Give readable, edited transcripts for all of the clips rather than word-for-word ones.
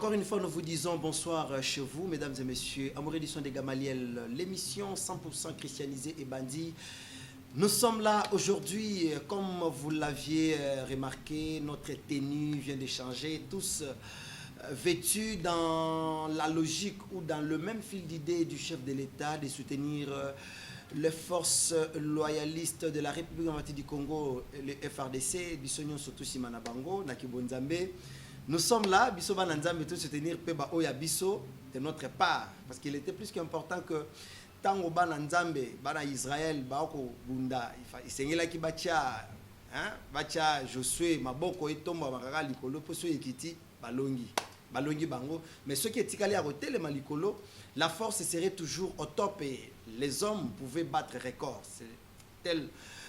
Encore une fois, nous vous disons bonsoir chez vous, mesdames et messieurs. Amour édition des Gamaliel, l'émission 100% christianisée et bandit. Nous sommes là aujourd'hui, comme vous l'aviez remarqué, notre tenue vient de changer, tous vêtus dans la logique ou dans le même fil d'idée du chef de l'État de soutenir les forces loyalistes de la République démocratique du Congo, le FRDC, Bissonyon Sotusi Manabango, Nakibonzambe. Nous sommes là, Bisso Bananzambe, tout soutenir Peba Oya Bisso de notre part, parce qu'il était plus qu'important que tango Bananzambe, Bana Israël, Baoko Bunda, il s'engela ki bacha, bacha Josué, Maboko Etomba, Bakara Likolo, Poso Ekiti, Balongi Bango. Mais ce qui est ticalé à côté, le Malikolo, la force serait toujours au top et les hommes pouvaient battre record.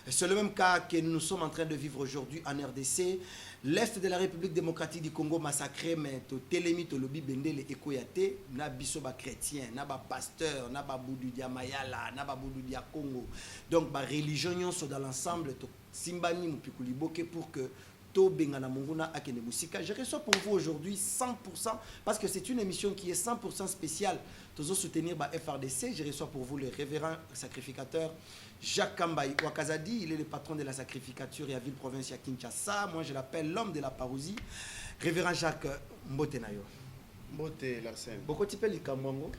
C'est le même cas que nous sommes en train de vivre aujourd'hui en RDC. L'Est de la République démocratique du Congo massacré, mais to Télémi, to Lobi Bendele, Ekoyate, na biso ba chrétien, na ba pasteur, na ba boudou dia Mayala, na ba boudou dia Congo. Donc, ba religion sont dans l'ensemble, to Simbani, Mupikuliboke, pour que to Bengana Munguna Akene Musika. Je reçois pour vous aujourd'hui 100%, parce que c'est une émission qui est 100% spéciale. Tous soutenir ba FRDC. Je reçois pour vous le révérend sacrificateur Jacques Kambaï Wakazadi, il est le patron de la sacrificature et à Ville-Province à Kinshasa. Moi, je l'appelle l'homme de la parousie. Révérend Jacques Mbotenayo. Mbote Larsen. Pourquoi tu peux le Kambwango?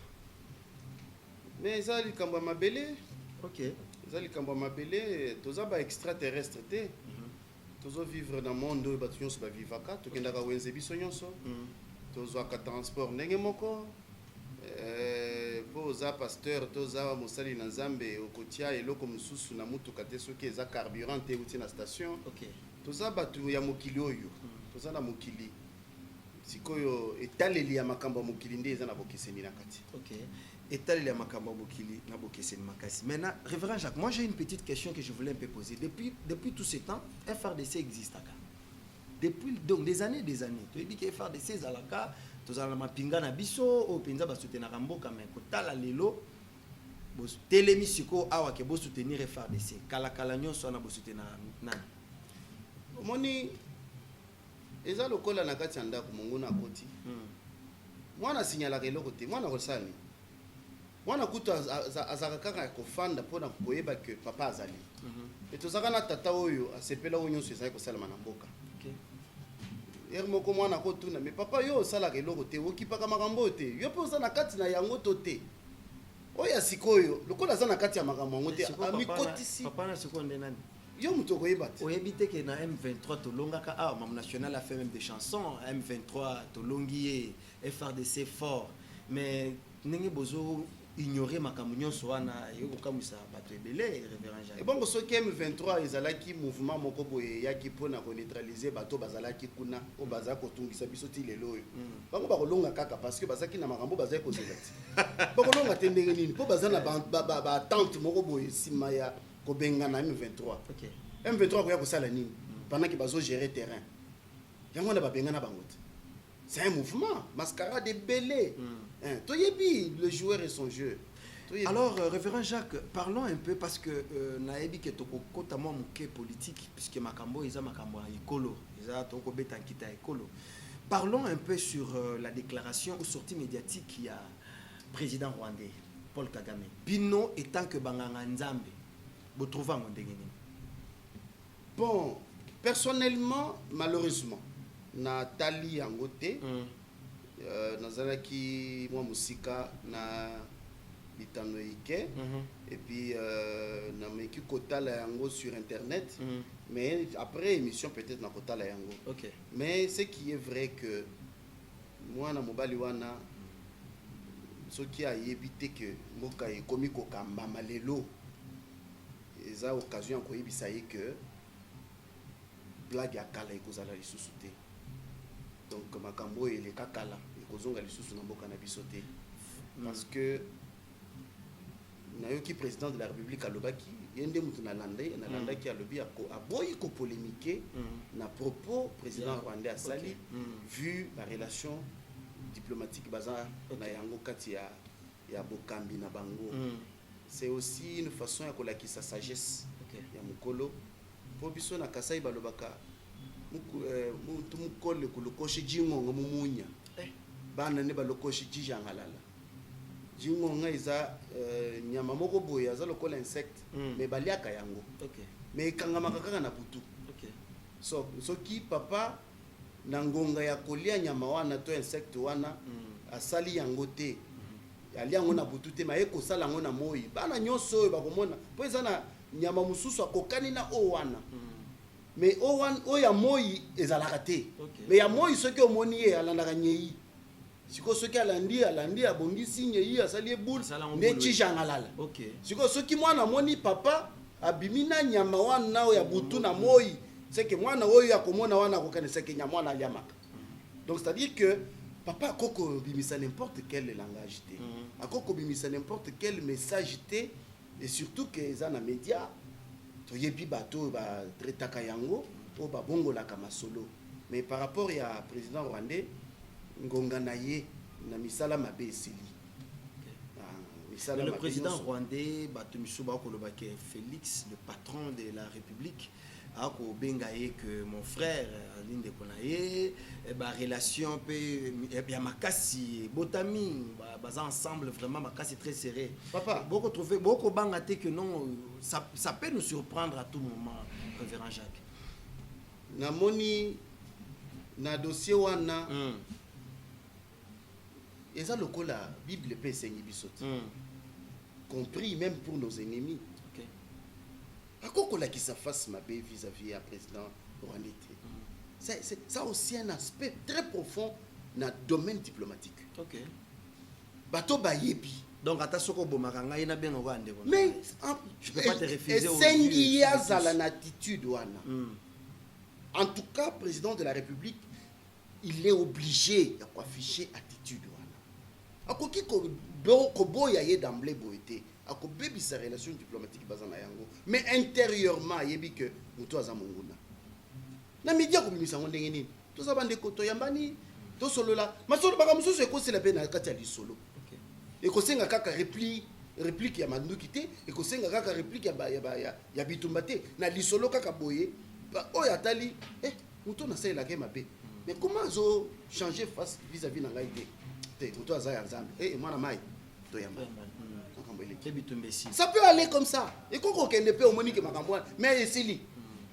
Mais ça, le Kambwa Mabele. Ok. Ça, le Kambwa Mabele, tous les extraterrestres, tous vivre dans le monde où ils sont vivre. Tous les gens qui sont vivre, tous les transport, poza pasteur toza mosali na nzambe okotia eloko mususu na mutu kate soki eza carburant te uti na station. Okay. Toza batu ya mokili oyo toza na mokili sikoyo etaleli ya makambo ya mokili nde eza na bokeseni na kati. Okay. Etaleli ya makambo ya mokili na bokeseni makasi. Maintenant, révérend Jacques, moi j'ai une petite question que je voulais un peu poser. Depuis tout ce temps, FRDC existe à depuis donc des années. Tu dis que FRDC zalaka tozala mapinga na biso o penza ba soutenir mboka mais kotala lelo bo telemi siko awa ke bo soutenir FRDC kala nyonso na bo soutenir nani omoni eza lokola na kati ya ndako mongo na koti mwana signala keloko te mwana kosani mwana kutu azaka kaka kofanda pona koyeba ke papa azali et tozaka na tata oyo asepela oyo nyonso ezali kosalama na mboka. Moko mwana ko tuna mais papa yo sala keloko te okipaka makambo te yo pe osana kati na yango to te oya sikoyo lokola sana kati ya makambo yango te amikotisi papa na seconde nani yo muto koyeba te oyebite ke na M23 tolongaka mam national a fait même des chansons M23 tolongi FRDC fort mais ndenge bozo ignorer makambo nyonso wana yoko kamisa bato ebele révérend Jacques. Et bon soki M23 ezalaki mouvement moko boye yaki pona ko neutraliser bato bazalaki kuna o baza ko tungisa biso ti lelo yo bango ba kolonga kaka parce que bazaki na makambo bazaki ko zelati ba kolonga tendenge nini po bazana ba attente moko boye sima ya ko benga na M23. OK. M23 ko ya ko sala nini pendant que bazo gérer terrain yango na ba benga na bango. C'est un mouvement mascarade belé. Toyebi le joueur et son jeu. Alors révérend Jacques, parlons un peu parce que naebi ke toko kota mo muke politique puisque makambo eza makambo ekolo eza toko beta kita ekolo. Parlons un peu sur la déclaration ou sortie médiatique qui a président rwandais Paul Kagame. Bino étant que banganga nzambe bo trouva ndenge nini? Bon, personnellement malheureusement na tali yango te nazalaki mwa musika na bitano ike et puis na meki kotala yango sur internet mais après émission peut-être na kotala yango. OK. Mais ce qui est vrai que moi na mobali wana soki ayebi te ke mboka ekomi kokamba malelo eza occasion ya koyebisa ye que blague ya kala ekozala lisusu te. Donc makambo ele kakala ekozonga lisusu na mboka na biso te parce que nayoki président de la République alobaki yende mutu na landa ki alobi aboyi ko polémiquer na propos président rwandais asali vu la relation diplomatique baza na yango kati ya bokambi na bango. C'est aussi une façon ya kolakisa sagesse ya mukolo po biso na Kasai balobaka mutu mukole kulukoshe jingongo mumunya bana ne balokoshi jijangalala jingonga iza nyama moko boye aza lokola insecte mais baliaka yango mais kangama kaka na butu soki papa na ngonga ya kolia nyama wana to insecte wana asali yango te ali yango na butu te maye kosala yango na moi bana nyonso oyo bakomona po eza na nyama mususu akokani na o wana mais o ya moi ezalaka te mais ya moi soki omoni ye alandaka nyei siko soki alandi abongisi nyei asali eboule nde chijangalala siko soki mwana moni papa abimina nyama wana o ya butu na moi c'est que mwana oyo akomona wana akokana que nyama wana aliamaka donc c'est à dire que papa akoko bimisa n'importe quel langage te akoko bimisa n'importe quel message te et surtout que eza na média toyebi bato ba tretaka yango o ba bongolaka masolo mais par rapport ya président rwandais ngonga na ye na misala mabe esili le président rwandais bato misuba kolobake Félix le patron de la République ako bengaye que mon frère Aline de Konaye ba relation pe bien makasi botami baza ensemble vraiment makasi très serré papa beaucoup trouvé beaucoup bangate que non ça peut nous surprendre à tout moment révérend Jacques namoni na dossier wana eza lokola bible pe sengi bisote compris même pour nos ennemis akokola qui sa face mabe vis-à-vis à président rwandais. Ça aussi un aspect très profond dans le domaine diplomatique. Bato bayebi. Donc atasoko bomakanga ina ben rwandais. Mais je peux pas te refuser au sengi azala na attitude wana. En tout cas, président de la République, il est obligé d'afficher attitude wana. Akoki ko boya ye d'emblée boité. Ako bebi sa relation diplomatique bazana yango mais intérieurement yebi que muto aza monguna na media ko bimisa ndenge nini to za bande ko to yambani to solola masolo baka mususu ekosela pe na kati ya lisolo ekosenga kaka réplique ya manduki te ekosenga kaka réplique ya bitumba te na lisolo kaka boye oyo atali muto na sala ke mabe mais comment zo changer face vis-à-vis na ngai te muto aza ya nzambe mwana mai to yamba. Ça peut aller comme ça. Et quand on ne peut au monique makamboa, mais esili.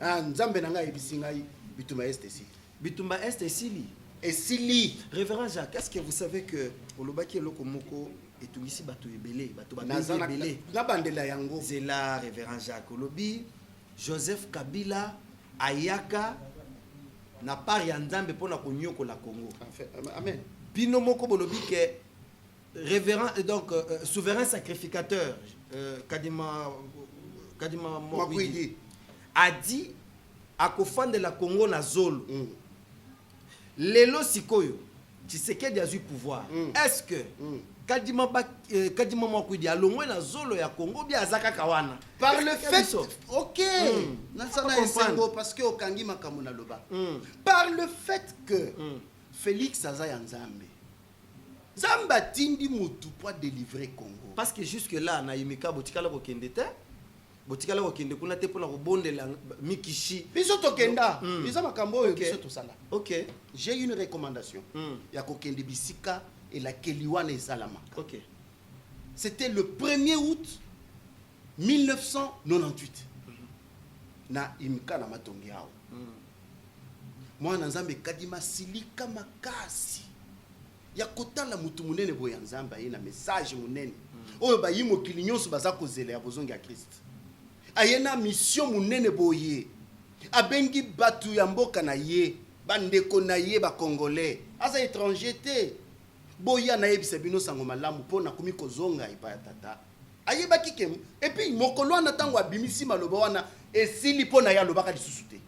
Nzambe nanga ebisingai bituma est esili. Bituma est esili. Esili. Révérend Jacques, est-ce que vous savez que olobaki loko moko etungisi bato ebele, bato ebele. Na bandela yango. C'est là révérend Jacques Olobi, Joseph Kabila ayaka na part ya Nzambe pona konyoko la Congo. Amen. Bino moko bolobi ke révérend donc souverain sacrificateur Kadima Mokwidi a dit à Kofan de la Congo na zolo lelo sikoyo Tshisekedi a eu pouvoir est-ce que Kadima Mokwidi a longwe na zolo ya Congo bien azaka kawana par le fait OK nasana esengo parce que okangi makambo na loba par le fait que Félix Azaya Nzambe Zamba tindi mutu pour délivrer Congo. Parce que jusque là na yimika botikala ko kende te. Botikala ko kende kuna te pona ko bondela mikishi. Biso to kenda. Biso makambo yo biso to sala. OK. J'ai une recommandation. Ya ko kende bisika et la keliwana esalama. OK. C'était le 1er août 1998. Na imika na matongi hao. Mwana Nzambe kadima silika makasi. Ya kotala mutu munene boya Nzamba ye na message munene oyo ba yimo kilinyoso baza kozela ya bozongi ya Christ ayena mission munene boye abengi batu ya mboka na ye bandeko na ye ba congolais asa étranger te boya na yebisa bino sango malamu pona komi kozonga ipa ya tata ayeba kikem et puis mokolo na tango abimisi maloba wana esili pona ya lobaka lisusu te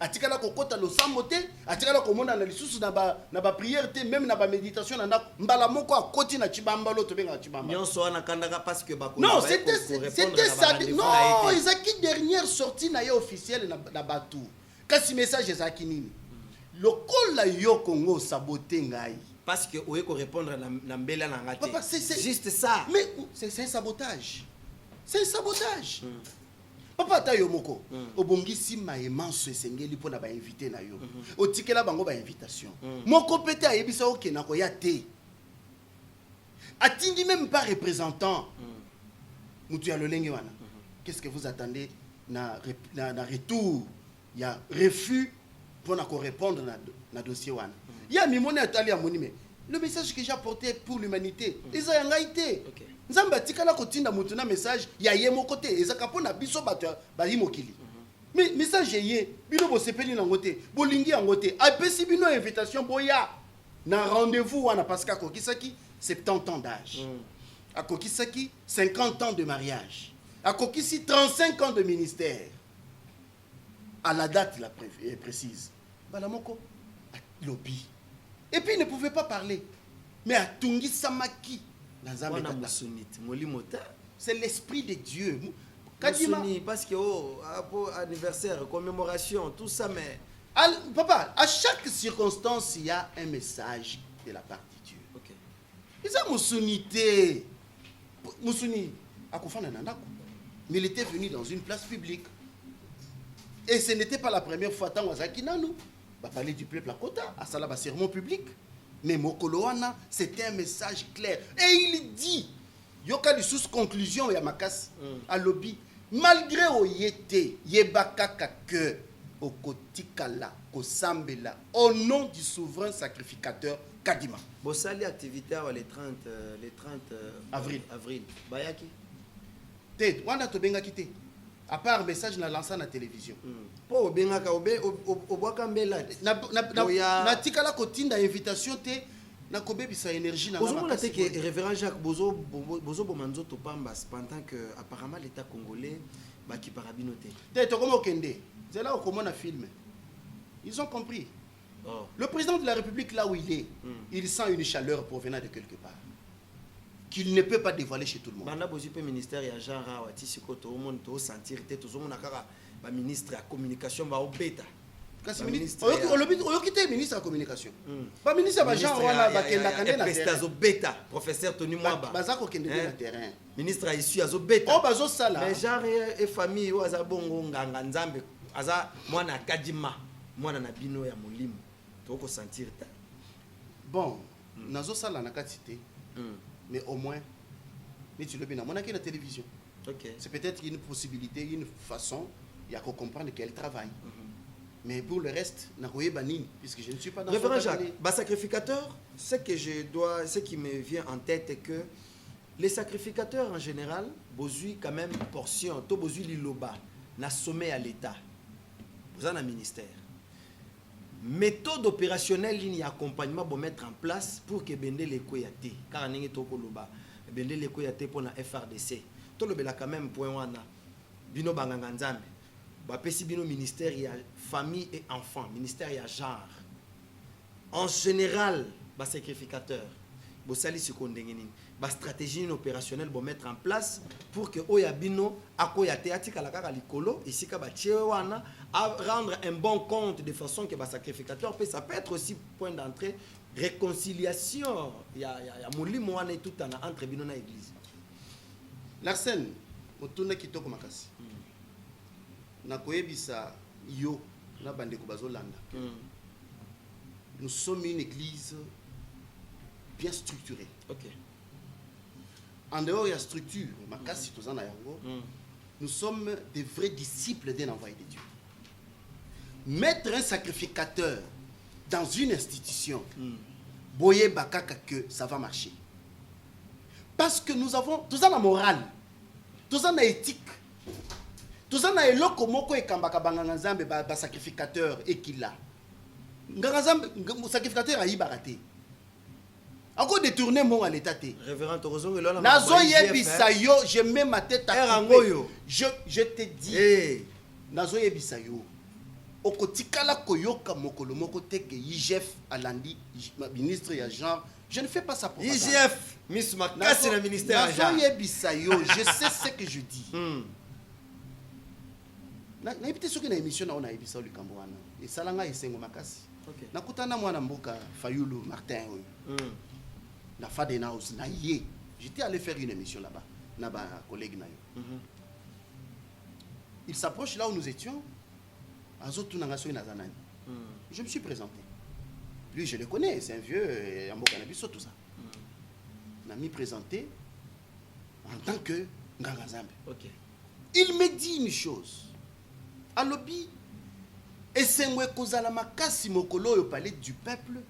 atikala kokota lo sambote atikala komona na lisusu na ba prière te même na ba méditation na mbala moko akoti na chibamba lo to benga chibamba nyonso wana kandaka parce que ba non c'était ça non ezaki dernière sortie na ye officielle na batu kasi message ezaki nini lokola yo Congo saboter ngai parce que oye ko répondre na mbela na ngate c'est juste ça mais c'est un sabotage Papa ta yo moko obongisi maemanso esengeli pona ba invité na yo otikela bango ba invitation moko pete ayebisa okena ko ya te atindi même pas représentant mutu ya lolenge wana. Qu'est-ce que vous attendez na retour? Il y a refus pour na répondre na dossier wana. Il y a mimone atali ya monime. Le message que j'ai apporté pour l'humanité, ils ont été. Nzamba tikala kotinda mutu na message ya yemo côté ezaka pona biso bato ba yimokili. Mais message yé bino bo sepeli na ngote, bolingi ya ngote. Apesi bino invitation boya na rendez-vous wana parce qu'à kokisaki 70 ans d'âge. À kokisaki 50 ans de mariage. À kokisi 35 ans de ministère. À la date la précise. Balamoko lobby. Et puis il ne pouvait pas parler. Mais à Tungi Samaki. C'est l'esprit de Dieu. Parce que anniversaire, commémoration, tout ça, mais... Papa, à chaque circonstance, il y a un message de la part de Dieu. Okay. Et ça, Moussounité. Moussouni, mais il était venu dans une place publique. Et ce n'était pas la première fois tant Wazakinanou. Va parler du peuple à Kota, à Salaba sermon public. Mais Mokoloana, c'était un message clair. Et il dit, yoka di sous conclusion ya makas à lobby, malgré oyete, yebakaka que okotikala, kosambela, au nom du souverain sacrificateur Kadima. Bossali activité les 30 avril. Bayaki. Te, wanda to benga kité. À part message na lancé na télévision. Po bengaka obwaka mbela. Na tikala kotinda invitation te na kobebisa énergie na la makasi. Que révérend Jacques Bozo Bomanzo to pambas pendant que apparemment l'état congolais ba ki parabinoté. Te to komo kende. C'est là où comment film. Ils ont compris. Oh. Le président de la République là où il est, il sent une chaleur provenant de quelque part. Qu'il ne peut pas dévoiler chez tout le monde. Banda bozipe ministère ya genre wati siko to monde to sentir te to zomona kaka ba ministre ya communication ba obeta. Kasi ministre o kité ministre ya communication. Ba ministre ba genre wala ba kenda kande na terrain. Obeta professeur Tony Mwamba. Baza ko kende na terrain. Ministre a issu azobeta. O bazo sala. Mais genre et famille o aza bongo nganga nzambe aza mwana Kadima mwana na bino ya molimo to ko sentir ta. Bon, nazo sala na katité. Mais au moins, mais tu le bien, on a la télévision. Okay. C'est peut-être une possibilité, une façon, il y a qu'à comprendre qu'elle travaille. Mais pour le reste, puisque je ne suis pas dans Révérend Jacques, sacrificateur, ce qui me vient en tête est que les sacrificateurs en général, besoin quand même portion, tout besoin liloba, na sommet à l'État, vous avez un ministère. Méthode opérationnelle ligne accompagnement pour mettre en place pour que bende les koyate car ningi toko loba bende les koyate pour la FRDC to lobela quand même point wana bino banganga nzambe ba pesi bino ministère ya famille et enfants ministère ya genre en général ba sacrificateur bo sali sikondenge nini ba stratégie opérationnelle pour mettre en place pour que oya bino akoyate atikala kaka likolo isika ba tie wana à rendre un bon compte de façon que le sacrificateur peut, ça peut être aussi point d'entrée, réconciliation. Il y a molimo wana tout entre bino na église. L'arsène, motuna kitoko makasi. Na koyebisa yo na bande ko bazolanda. Nous sommes une église bien structurée. OK. En dehors de la structure, makasi tozana yango, nous sommes des vrais disciples d'un envoyé de Dieu. Mettre un sacrificateur dans une institution, boye bakaka que ça va marcher. Parce que nous avons tout ça la morale, tout ça la éthique, tout ça la eloko moko ekambaka banganga nzambe ba sacrificateur ekila. Nganga nzambe sacrificateur a ibaraté. Encore détourner mon à l'état té. Révérend Torozongo là nazo yebisa yo, je mets ma tête à couper. Je te dis. Hey. Nazo yebisa yo. Okotikala koyoka mokolo moko teke IGF alandi ministre ya genre, je ne fais pas ça pour IGF Miss Makasi na ministère ya genre. Je sais ce que je dis. Na ebite soki na émission na ona ebisa likambo wana. Et salanga esengo makasi. OK. Nakutana mwana mboka Fayulu Martin oyo. Na Fadena House na yé. J'étais allé faire une émission là-bas na ba collègue na yo. Il s'approche là où nous étions. Je me suis présenté. Lui, je le connais, c'est un vieux, tout ça. n'a mis présenté en tant que Nganga Nzambe. Ok. Il me dit une chose. À lobby, et c'est moi kozala makasi mokolo yo parler du peuple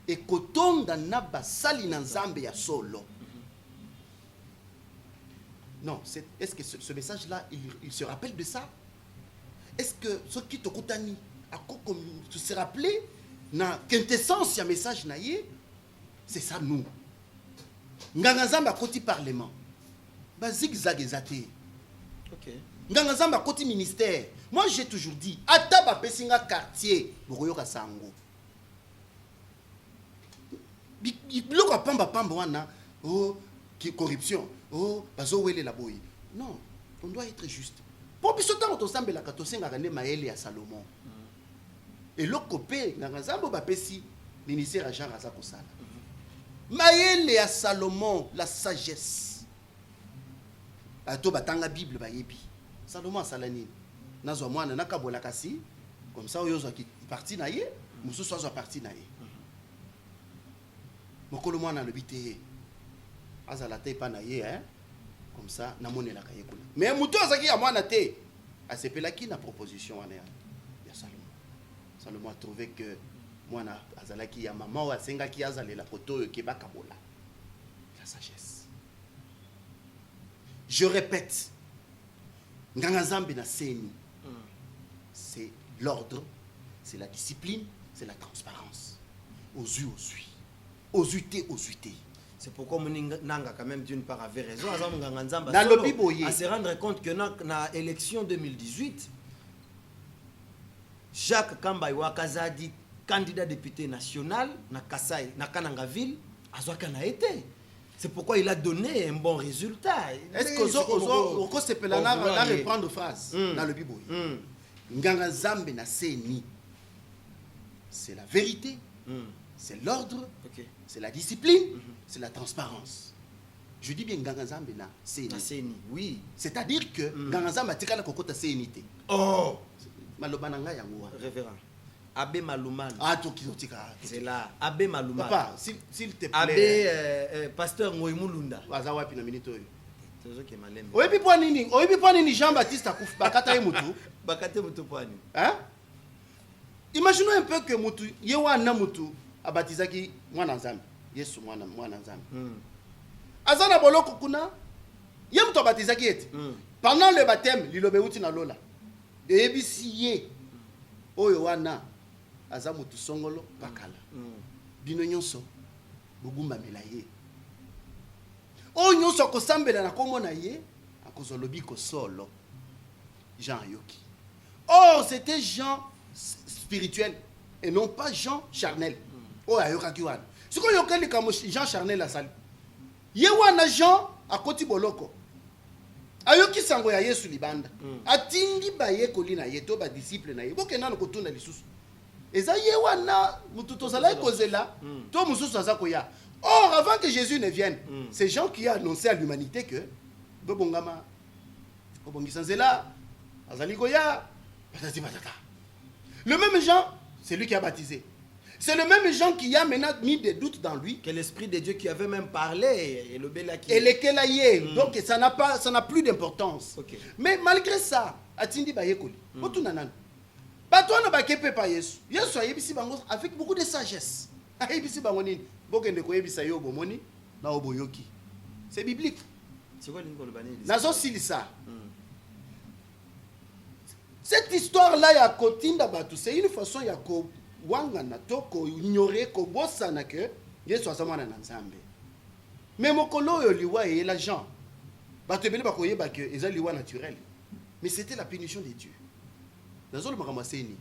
et kotonda na basali na Nzambe ya solo. Non, est-ce que ce message-là, il se rappelle de ça? Est-ce que ce qui te koutani a se rappeler na quintessence ya message na ye? C'est ça nous. Nganga Nzambe a koti parlement. Ba zigzag ezate. Ok. Nganga Nzambe a koti ministère. Moi j'ai toujours dit, ata ba pesinga quartier, bokoyoka sango. Biloko pamba pamba wana, oh, corruption, oh, bazo wele la boy. Non, on doit être juste. Pour biso tango to sambela ka to senga kane maele ya Salomon. Et l'okopé Nganga Nzambe ba pesi ministère à Jean Raza kosala. Maele ya Salomon, la sagesse. Ato batanga Bible ba yebi. Salomon salani. Nazwa mwana nakabola kasi comme ça oyo ki parti na ye, mususu azwa parti na ye. Mokolo mwana le bité. Azala te pa na ye hein. Comme ça namonela ka yekula. Mais muto azaki ya mwana te. Asepelaki na proposition wana ya Salomon. Salomon a trouvé que mwana azalaki ya maman wa sengaki azalela poto ke bakabola. La sagesse. Je répète. Nganga Nzambe na seni. C'est l'ordre, c'est la discipline, c'est la transparence. Aux yeux. C'est pourquoi Nanga quand même d'une part avait raison. À se rendre compte que dans l'élection 2018, Jacques Kamba Wakazadi, candidat député national, na Kasai, na Kanangaville, a été. C'est pourquoi il a donné un bon résultat. Est-ce que Oko Sepelana va reprendre phrase dans le Bible? Nganga Nzambe na seni. C'est la vérité, c'est l'ordre, c'est la discipline, c'est la transparence. Je dis bien Nganga Nzambe na seni. Oui. C'est-à-dire que Nganga Nzambe atikala kokota senité. Oh, Malobananga yango. Révérend. Abbé Malouman. Ah, tokizotika. C'est là. Abbé Malouman. Papa, s'il te plaît. Abbé pasteur Ngoimulunda. Waza wapi na minute oyo. Oyebi po nini Jean-Baptiste akuf bakata ye mutu. Bakate mutu poani. Hein? Imaginons un peu que mutu ye wana mutu abatizaki mwana Nzambe. Yesu mwana Nzambe. Azana boloko kuna ye mutu abatizaki eti. Pendant le baptême, lilobe uti na lola. Eyebisi ye oyo wana aza mutu songolo bakala. Bino nyonso bogumba melaye. Oyo nyonso akosambela na kombo na ye akozolobi ko solo Jean Yoki. Oh, c'était Jean spirituel et non pas Jean charnel. Oh, ayokaki wana. Siko yokeli kamo Jean charnel asali. Ye wana Jean akoti boloko. Ayoki sango ya Yesu libanda. Atindi baye kolina ye to ba disciple na ye. Bokena no kotunda lisusu. Eza ye wana mutu tozala kozela to mususu azako ya. Or, avant que Jésus ne vienne, c'est Jean qui a annoncé à l'humanité que Bobongama, Bobongisanzela, Azaligoya, patati patata. Le même Jean, c'est lui qui a baptisé. C'est le même Jean qui a maintenant mis des doutes dans lui. Que l'Esprit de Dieu qui avait même parlé et le Belaki. Et lequel aïe. Donc ça n'a plus d'importance. Okay. Mais malgré ça, Atindi Bayekoli, Botunanan. Batouana Bakepe pa Yesu. Yesu a yebisi bango avec beaucoup de sagesse. A yebisi bango nini. C'est biblique. C'est quoi Nazo silisa. Cette histoire-là, ya kotinda batu, c'est une façon ya ko wanga na toko ignorer ko bossa na que Yesu azamana na Nzambe. Mais mokolo yo liwa et l'argent. Batu bele bakoye ba que eza liwa naturel. Mais c'était la punition de Dieu. Nazo le makamaseni.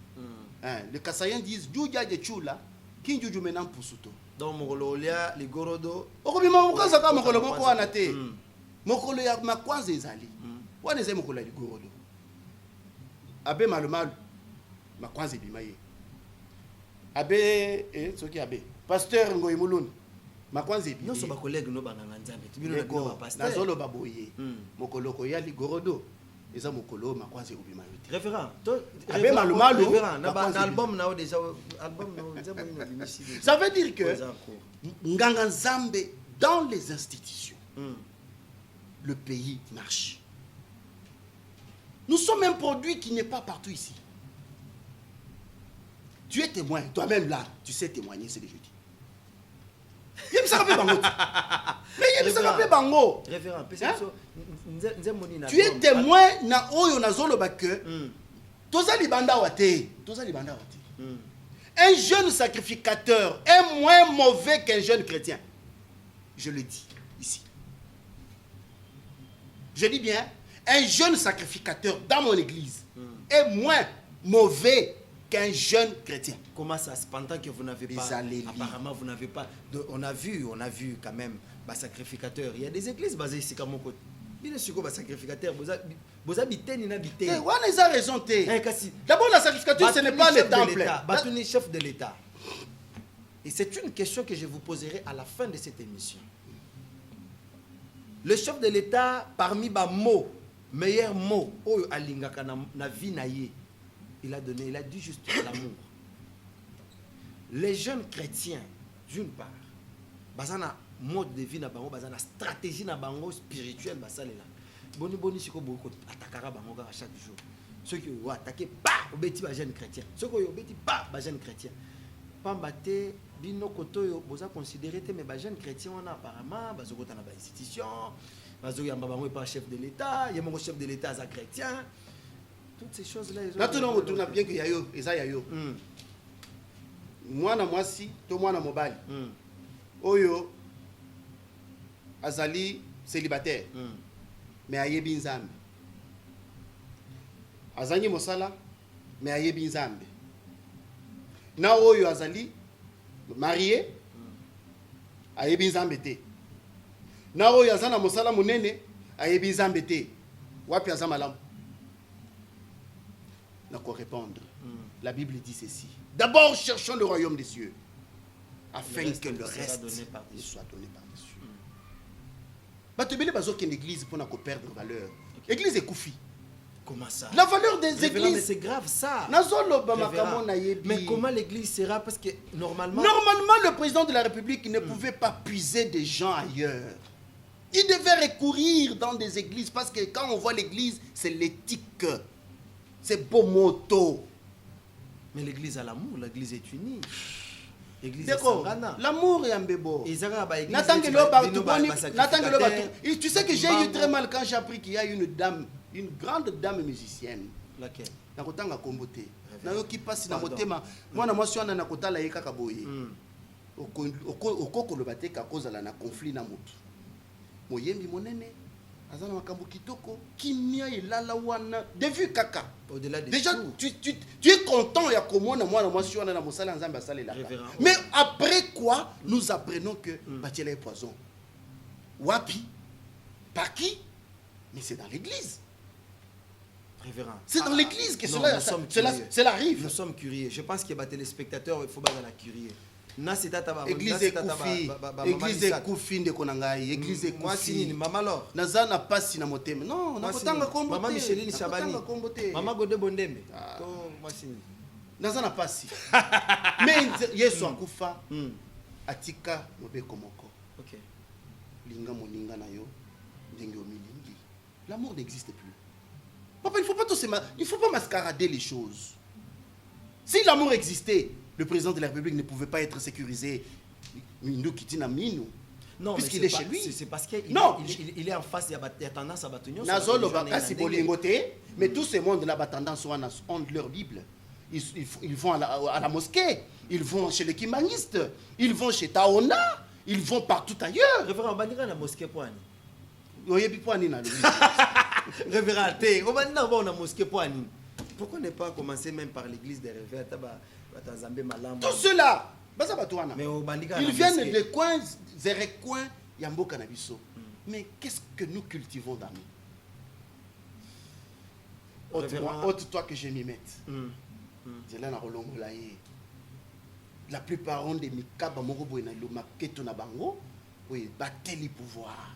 Les Kasaïens disent Djouja de Chula, qui Djouju maintenant pusuto. Donc Mokololia, les Gorodo. Okobima mukaza ka mokolo moko wana te. Mokolo ya makwanza ezali. Wana ezali mokolo ya Gorodo. Abe malumalu makwanza ebima ye. Abe soki abe. Pasteur Ngoimulunda makwanza ebima. Non so ba collègue no banganga Nzambe. Tibino na bino ba pasteur. Nazolo baboye. Mokolo ko ya Gorodo. Eza mokolo makwanza ebima yo. Référent. Abe malumalu. Référent. Na album na déjà album no Nzambe no bimisi. Ça veut dire que Nganga Nzambe dans les institutions, le pays marche. Nous sommes un produit qui n'est pas partout ici. Tu es témoin, toi-même là, tu sais témoigner, c'est ce que je dis. Il me s'appelle Bango. Mais il me s'appelle Bango. Révérend, tu es témoin na oyo na zolo ba que toza libanda wate, toza libanda wate. Un jeune sacrificateur est moins mauvais qu'un jeune chrétien. Je le dis ici. Je dis bien, un jeune sacrificateur dans mon église est moins mauvais qu'un jeune chrétien. Comment ça, pendant que vous n'avez pas, apparemment vous n'avez pas, on a vu quand même, bah, sacrificateur. Il y a des églises basées ici comme mon côté. Il y a des sacrificateurs, vous habitez, vous n'habitez. On a raison. D'abord, la sacrificature, ce n'est pas le temple. Batouni, chef de l'État. Et c'est une question que je vous poserai à la fin de cette émission. Le chef de l'État, parmi les mots, meilleurs mots, il a dit juste l'amour. Les jeunes chrétiens, d'une part, bazana mode de vie na bango, bazana stratégie na bango spirituelle, basalela. Boni siko boko atakara bango à chaque jour. Ceux qui ont attaqué, bah, obéti ba jeunes chrétiens. Ceux qui ont obéti, bah, ba jeunes chrétiens. Pambate bino koto yo boza considérer te mais ba jeunes chrétiens on a apparemment bazokota na ba institution, bazoyamba bango pas chef de l'État, il y a mon chef de l'État za chrétien. Toutes ces choses-là, là, tout le monde tourne bien que yayo, et ça yayo. Moi, moi si, toi moi na mobile. Oyo, azali célibataire. Mais ayebi nzambe. Azangi mosala, mais ayebi nzambe. Na oyo azali marié, ayebi nzambe te. Na oyo azana mosala munene, ayebi nzambe te. Wapi azamalamu. N'a qu'à répondre. La Bible dit ceci. D'abord, cherchons le royaume des cieux, afin que le reste soit donné par-dessus. Tu as une église pour perdre valeur. L'église est koufi. Comment ça? La valeur des églises. Mais c'est grave ça. Mais comment l'église sera? Parce que normalement... Normalement, le président de la République ne pouvait pas puiser des gens ailleurs. Il devait recourir dans des églises parce que quand on voit l'église, c'est l'éthique. C'est beau moto. Mais l'église a l'amour, l'église est unie. D'accord. L'amour est un bébé. Tu sais que j'ai eu très mal quand j'ai appris qu'il y a une dame, une grande dame musicienne. Laquelle? Nakotanga kombote. Nayoki pasi na motema. Mwana mwasi wana nakotala ye kaka boye. Okoko lobate ka kozala na conflit na moto. Moyembi monene. Azana makambo kitoko kimia ilala wana de vue kaka au-delà de déjà tout. tu es content ya komona mwana mwasi wana na mosala nzambe asale là. Mais après quoi nous apprenons que batiela est poison. Wapi? Par qui? Mais c'est dans l'église. Révérend. C'est dans l'église que cela arrive. Nous sommes curieux. Je pense que les téléspectateurs il faut pas la curieux. Église Koufi de Konangai, église Koufi. Maman alors. Nazana passe na motema. Non, nakotanga kombote. Maman Micheline Chabani. Maman Godé Bondembe. Nazana passe. Mais Yesu akufa atika mobeko moko. OK. Linga moninga na yo, ndenge omilingi. L'amour n'existe plus. Papa, il faut pas mascarader les choses. Si l'amour existait, le président de la République ne pouvait pas être sécurisé. Non, puisqu'il est chez lui. C'est parce qu'il est en face, il y a tendance à battre. Mais tout ce monde-là a tendance à leur Bible. Ils vont à la mosquée, ils vont chez les kimanistes, ils vont chez Taona, ils vont partout ailleurs. Révérend, on va dire à la mosquée pour Révérend, on va à la mosquée pour pourquoi ne pas commencer même par l'église des rêves? Tout cela, ils viennent des coins, des recoins, Yambo Canabiso. Mais qu'est-ce que nous cultivons dans nous? Autre toi que je m'y mette. La plupart ont des mikaba morobo na lo maketo na bango, oui, bateli pouvoir.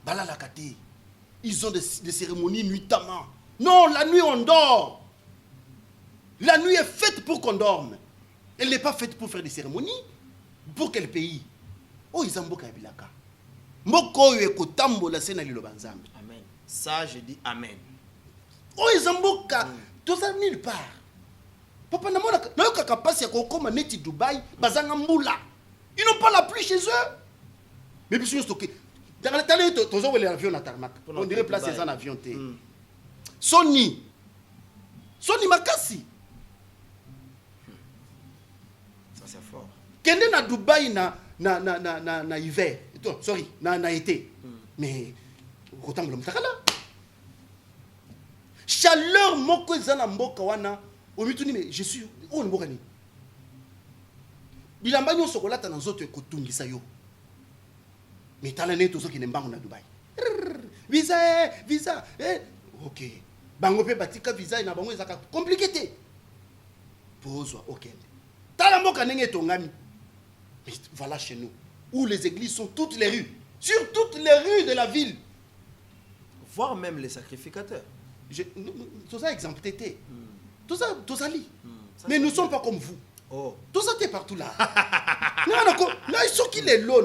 Balalakati. Ils ont des cérémonies nuitamment. Non, la nuit on dort. La nuit est faite pour qu'on dorme. Elle n'est pas faite pour faire des cérémonies. Pour quel pays? Oh, ils ont beaucoup bilaka. Moko yo ekotambola sena liloba nzambe. Amen. Ça, je dis Amen. Oh, ils ont beaucoup. Tout ça nulle part. Papa namona na yo kaka passe ya kokoma neti Dubaï, bazanga mbula. Ils n'ont pas la pluie chez eux. Mais puis stocké. Dans la télé, tu as l'avion à tarmac. On dirait placer un avion. Sony Makassi. Ça c'est fort. Kende na Dubaï na hiver. Sorry, na été. Mais autant que l'omtakala. Chaleur moko ezana mboka wana. Omituni mais je suis on mboka ni. Bilamba nyo sokolata na nzoto ekotungisa yo. Mais tala ne tozo ki nembango na Dubaï. Visa. OK. Bango pe batika visa na bango ezaka compliqué te. Pozwa OK. Tala mboka nenge tongami. Mais voilà chez nous où les églises sont toutes les rues, sur toutes les rues de la ville. Voire même les sacrificateurs. Tout ça exemple tété. Tout ça lit. Mais nous ne sommes pas comme vous. Oh. Tout ça est partout là. Non, il faut qu'il est là.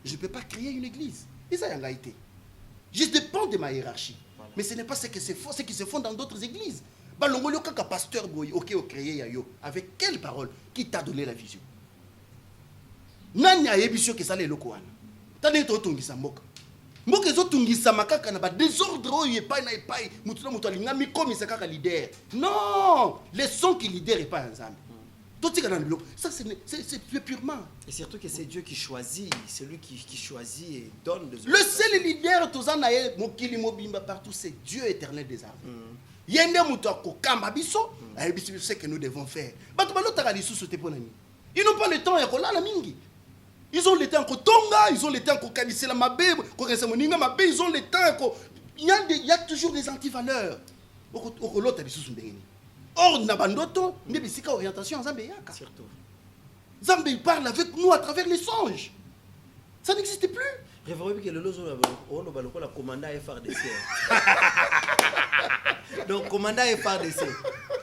Je ne peux pas créer une église. Et ça, y a été. Je dépends de ma hiérarchie. Voilà. Mais ce n'est pas ce qui se font dans d'autres églises. Balongolo kaka pasteur boy, ok, créé yayo. Avec quelle parole qui t'a donné la vision? Nani a ébissé que ça les locaux. T'as dit toi tungisa mboka. Mboka zo tungisa makaka na ba désordre y pas na epai. Mutuna mutualinga mi comme ça kaka leader. Non, les sons qui leader et pas ensemble. Ça, c'est purement. Et surtout que c'est Dieu qui choisit, c'est lui qui choisit et donne. Le seul leader, partout, c'est Dieu éternel des armées. Yende mutako kamba biso, c'est ce que nous devons faire. Ils n'ont pas le temps à mingi. Ils ont le temps à tonga, ils ont le temps à kanissela mabe, ils ont le temps il y a toujours des antivaleurs. Or, Nabandoto, mais c'est orientation Zambé. Surtout. Zambé parle avec nous à travers les songes. Ça n'existe plus. Réveillez que le lozo on va le commandant FRDC. Donc commandant FRDC.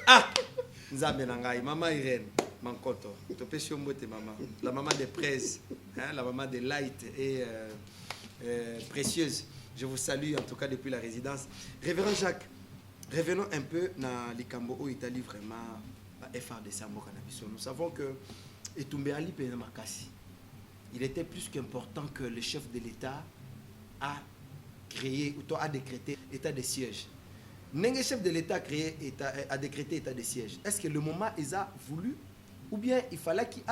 Ah, Zambé nangai, maman Irène, Mankoto, Topesio Mbote maman, la maman des presse, hein, la maman des light et précieuse. Je vous salue en tout cas depuis la résidence. Révérend Jacques. Revenons un peu dans l'Ikambo où Italie vraiment FRDC à Mokanabiso. Nous savons que Etumbe Ali Penamakasi, il était plus qu'important que le chef de l'État a créé ou a décrété état de siège. Le chef de l'État a décrété état de siège. Est-ce que le moment ils a voulu ou bien il fallait qu'il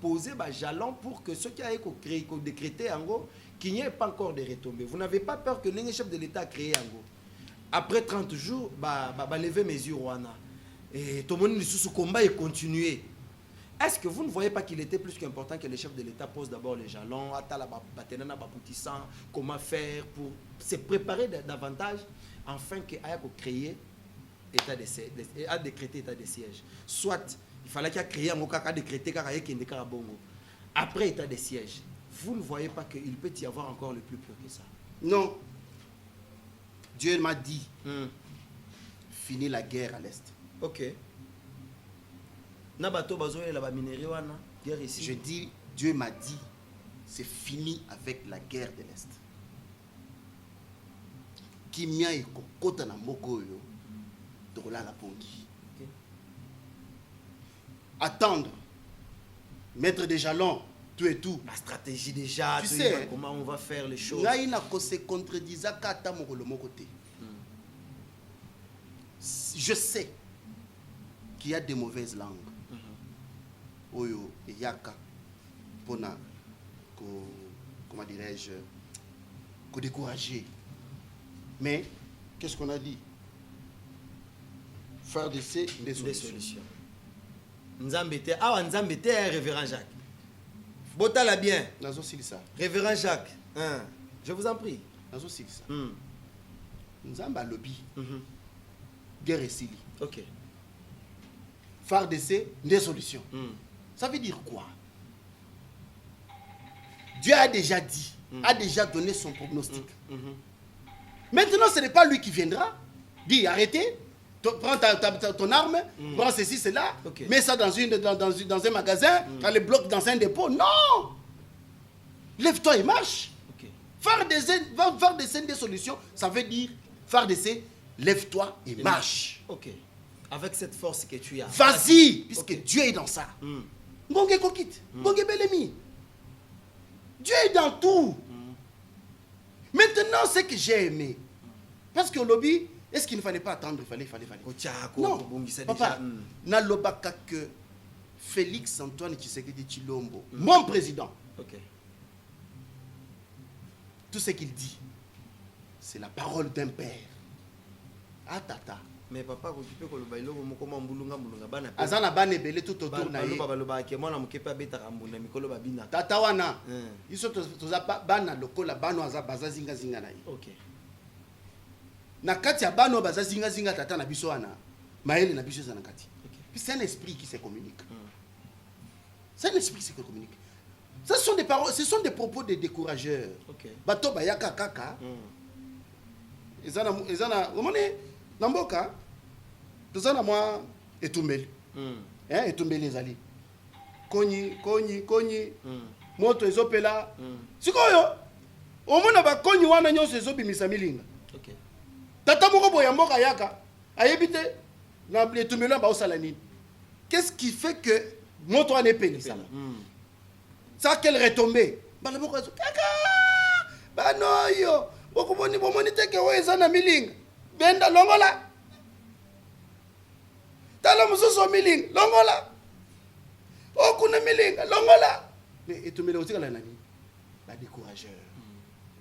pose un jalon pour que ceux qui ont créé, qui ont décrété en gros, qu'il n'y ait pas encore de retombées. Vous n'avez pas peur que le chef de l'État a créé en gros. Après 30 jours, lever mes yeux, Rwanda. Et tout le monde sous combat et continuer. Est-ce que vous ne voyez pas qu'il était plus qu'important que le chef de l'État pose d'abord les jalons, comment faire pour se préparer davantage, afin qu'il ait créé état de siège, a décrété état de siège. Soit il fallait qu'il ait créé un cas décrété après état de siège. Vous ne voyez pas qu'il peut y avoir encore le plus pur que ça? Non. Dieu m'a dit, fini la guerre à l'Est. Ok. Je dis, Dieu m'a dit, c'est fini avec la guerre de l'Est. Kimia et kokota na moko yo, tokola la pongi. Attendre, mettre des jalons, tout et tout. La stratégie déjà, tu sais comment on va faire les choses. Je sais qu'il y a des mauvaises langues. Oyo et yaka pona comment dirais-je ko décourager. Mais qu'est-ce qu'on a dit? Faire des solutions. Nzambete, Nzambete, révérend Jacques. Botala bien. Révérend Jacques, hein, je vous en prie. Nzamba lobby. Guerre et Sili. Ok. Faire des solutions. Ça veut dire quoi? Dieu a déjà dit, a déjà donné son prognostic. Maintenant, ce n'est pas lui qui viendra dire arrêtez. Prends ton arme, prends ceci, cela, mets ça dans un magasin, dans le bloc, dans un dépôt. Non! Lève-toi et marche. Faire des solutions, ça veut dire faire des essais, lève-toi et marche. Ok. Avec cette force que tu as. Vas-y, puisque Dieu est dans ça. Ngonge kokit, ngonge belemi. Dieu est dans tout. Maintenant, ce que j'ai aimé, parce que au lobby, est-ce qu'il ne fallait pas attendre? Il fallait. Non, papa, n'alobaka que Félix Antoine Tshisekedi Tshilombo, mon président. Tout ce qu'il dit, c'est la parole d'un père. Ah, tata. Mais papa, tu peux que le bailo, comment mbulunga azana bane belé tout autour na ye. Tata wana. Iso toza bana lokola bano aza baza zinga na ye. OK. Na kati ya bano baza zinga tata na biso wana. Maele na biso na kati. Puis c'est un esprit qui se communique. C'est un esprit qui se communique. Ce sont des paroles, ce sont des propos de décourageurs. Bato bayaka kaka. Ezana, omone namboka tozana moi etumbeli. Etumbeli ezali. Konyi. Moto ezopela. Sikoyo. Omona ba konyi wana nyonso ezobimisa milinga. Tata moko boya mboka yaka ayebite na etumbeli ba osala nini. Qu'est-ce qui fait que moto ane penisa? Ça quelle retombée? Balaboko kaka. Banoyo. Bokuboni bomoni teke weza na milinga. Benda longola. Tala mususu milinga longola. Okuna milinga longola. Mais etumele otika la nani? La décourageur.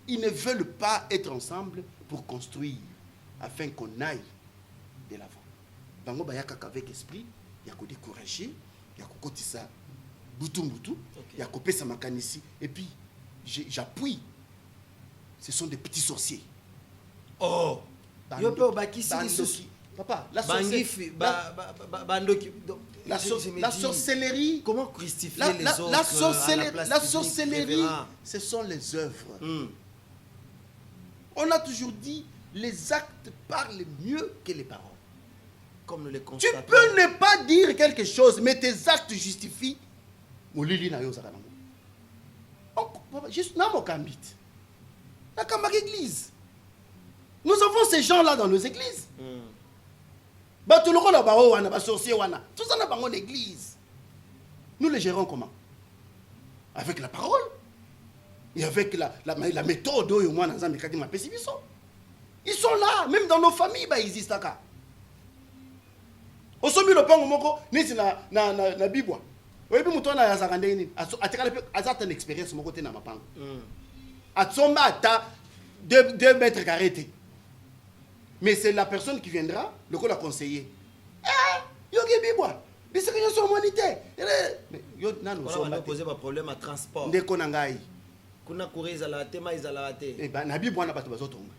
Ils ne veulent pas être ensemble pour construire afin qu'on aille de l'avant. Bango bayaka avec esprit, ya ko décourager, ya ko kotisa butu, il y a coupé sa makanisi. Et puis, j'appuie. Ce sont des petits sorciers. Oh! Papa, la sorcellerie. Comment christifier les autres? La sorcellerie, ce sont les œuvres. On a toujours dit, les actes parlent mieux que les paroles. Comme nous les constatons. Tu peux ne pas dire quelque chose, mais tes actes justifient. Juste dans mon cambit. La Kambak église. Nous avons ces gens-là dans nos églises. Tout ça dans mon église. Nous les gérons comment? Avec la parole. Et avec la méthode. Ils sont là, même dans nos familles, ils existent. Au sommet, le pan, na bibwa. Oui, puis muto na yazaka ndeni atikala pe azata une expérience mon côté na mapango. Atsomba ata 2 mètres carrés. Mais c'est la personne qui viendra, le coup la conseiller. Yogi bibwa. Mais c'est que yo so monité. Yo nanu so on a posé un problème à transport. Ndeko na ngai. Kuna kuriza la tema izala te. Eh ben na bibwa na bato bazotonga.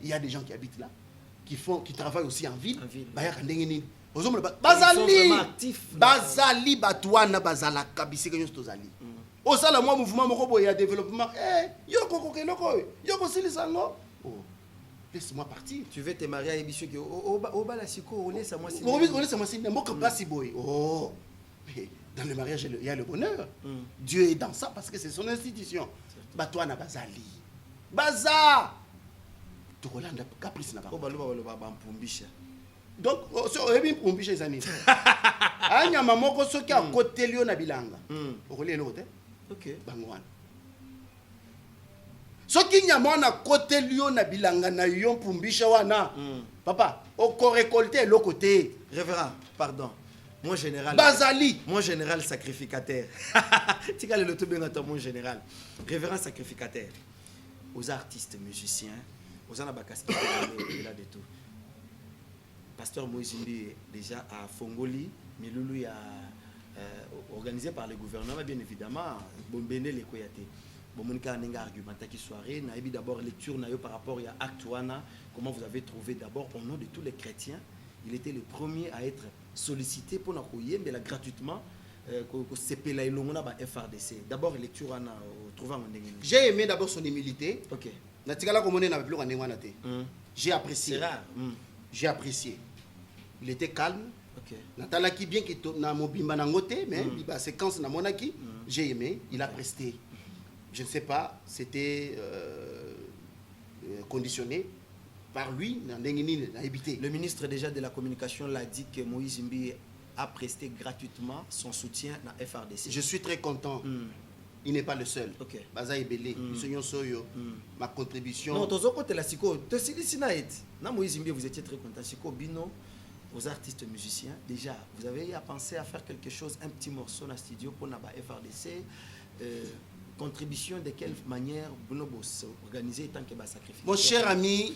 Il y a des gens qui habitent là qui travaillent aussi en ville. Bayaka ndenge nini. Bazali batwana bazala kabisika nyonso tozali. Osala moi mouvement moko boya développement. Yoko silisango. Laisse-moi partir. Tu veux te marier à Ebisho qui oba la siko olesa moi si. Olesa moi si moko pas si boy. Oh. Mais dans le mariage il y a le bonheur. Dieu est dans ça parce que c'est son institution. Batwana bazali. Baza. Tokolanda caprice na ba. Obaloba bampumbisha. Donc, on peut chez Zani. Anya mamoko soki a côté lio na bilanga. Okole lo te. OK. Bangwana. Soki nyama na côté lio na bilanga na yon pumbisha wana. Papa, oko récolter le côté. Révérend, pardon. Mon général. Bazali. Mon général sacrificateur. Tika le to benga mon général. Révérend sacrificateur. Aux artistes musiciens, aux anabakaski là de tout. Pasteur Moïse déjà à Fongoli, Milulu a organisé par le gouvernement, bien évidemment, Bombene les Koyate. Bomonika Nenga argumenta qui soirée, Naïbi d'abord lecture par rapport à Actuana, comment vous avez trouvé d'abord au nom de tous les chrétiens, il était le premier à être sollicité pour n'akoyer, mais là gratuitement, FRDC. D'abord lecture on a trouvé en J'ai aimé d'abord son humilité. OK. Natikala komone na plus J'ai apprécié. C'est rare. J'ai apprécié. il était calme. Ok. Natalaki bien qu'il na mobimba na ngote, mais la séquence na monaki, j'ai aimé, il a presté. Je ne sais pas, c'était conditionné par lui, Le ministre déjà de la communication l'a dit que Moïse Mbi a presté gratuitement son soutien à la FRDC. Je suis très content. Il n'est pas le seul. Ok. Baza Ebele, ma contribution. Non, tozo kote la siko, to sili sinaet. Na Moïse Mbi, vous étiez très content. Siko Bino, aux artistes musiciens, déjà, vous avez pensé à faire quelque chose, un petit morceau dans le studio pour la FRDC. Contribution de quelle manière Bonobos organisé tant que sacrifice? Mon cher ami,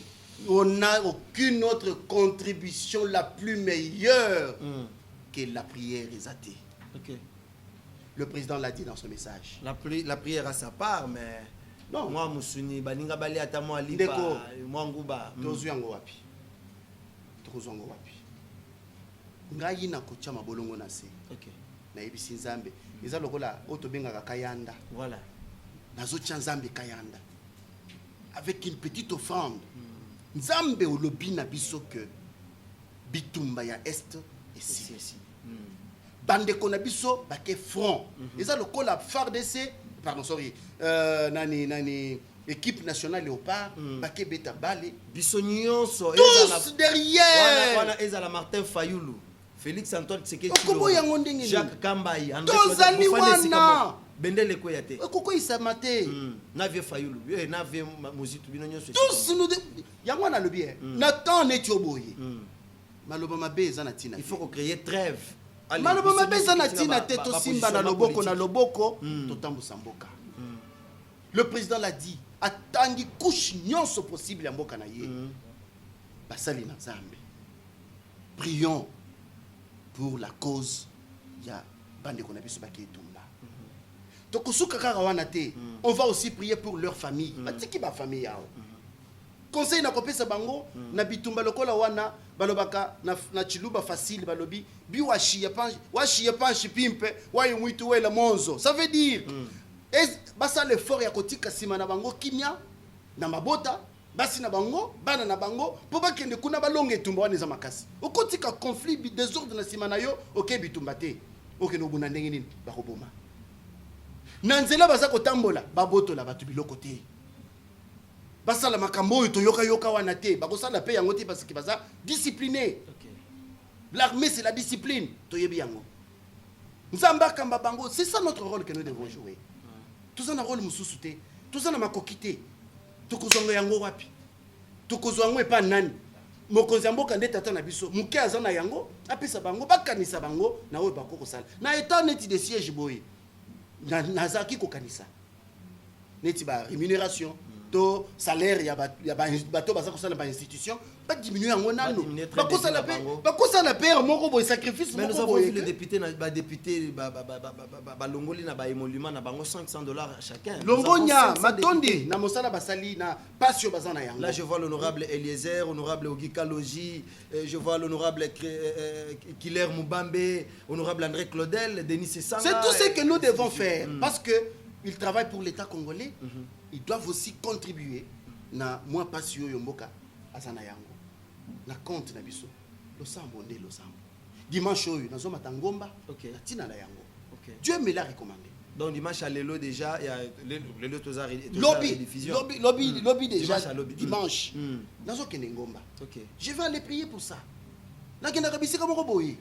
on n'a aucune autre contribution la plus meilleure que la prière et athée. Ok. Le président l'a dit dans son message. La prière à sa part, mais non. Moi, Moussuni, Baninga Bali Atamo Ali, moi Nguba. Tozuango wapi. Tozuango wapi. Ngai na kocha mabolongo na se. Ok. Na ebisi Nzambe. Eza lokola otobenga kayanda. Voilà. Nazo Nzambe kayanda. Avec une petite offrande. Nzambe olobi na biso que bitumba ya est et si. Bande konabiso bake front. Eza lokola FARDC, pardon sorry, nani équipe nationale Léopard, bake beta balé. Bissonyonso tous derrière. Wana ezala Martin Fayoulou, Félix Antoine Tshisekedi, Jacques Kambayi, Tozali wana. Bendele Koyate. Koko isamate. Navie Fayoulou, navie Mozitu Binonyonso. Tous nous yango na lobi. Nathan netioboye. Maloba mabe ezana tina. Il faut créer trêve. Maloba mabeza na tina teto simba na loboko totambusa mboka. Le président l'a dit, atangi couche nyonso possible ya mboka na ye. Basali na Nzambe. Prions pour la cause ya bande kona biso baketumba. Tokosuka kaka wana te. On va aussi prier pour leur famille. Batiki ba famille yao. Conseil na kopesa bango na bitumba lokola wana balobaka na chiluba facile balobi bi washi ya panchi pimpe wayi mwitu wela monzo. Ça veut dire basa l'effort ya kotika sima na bango kimia na mabota basi na bango bana na bango po bakende kuna balonga etumba wana eza makasi. Okotika conflit désordre na sima na yo oke bitumba te. Oke no buna ndenge nini bakoboma. Na nzela baza kotambola babotola batu biloko te. Basala makambo to yoka wana te bakosala pe yango te parce que baza discipliné. L'armée c'est la discipline to yebi yango. Nzamba kamba bango, c'est ça notre rôle que nous devons jouer. Tout ça na rôle mususu te, tout ça na makokité. Tokozongo yango wapi? Tokozongo epa nani? Mokonzi mboka nde tata na biso, muke azana yango, apesa bango bakanisa bango na oyo bakoko sala. Na état neti de siège boy. Na zaki ko kanisa. Neti ba rémunération. To salaire ya bato baza ko sala ba institution pas diminuer yango nano bakosa la paix moko boy sacrifice mais nous avons vu les députés ba longoli na ba émolument na bango $500 chacun longonya matondi na mosala basali na passion bazana yango. Là je vois l'honorable Eliezer, honorable Ogika Logi, je vois l'honorable Killer Mubambe, honorable André Claudel, Denis Sessanga. C'est tout ce que nous devons faire parce que ils travaillent pour l'État congolais. Ils doivent aussi contribuer na moi passion yomboka azana yango na compte na biso lo sambo nde lo sambo dimanche oyo nazo matangomba na tina na yango. Dieu me l'a recommandé. Donc dimanche à Lelo déjà il y a Lelo tozar lobby déjà dimanche nazo kende ngomba. Je vais aller prier pour ça. Na kenda kabisika moko boye.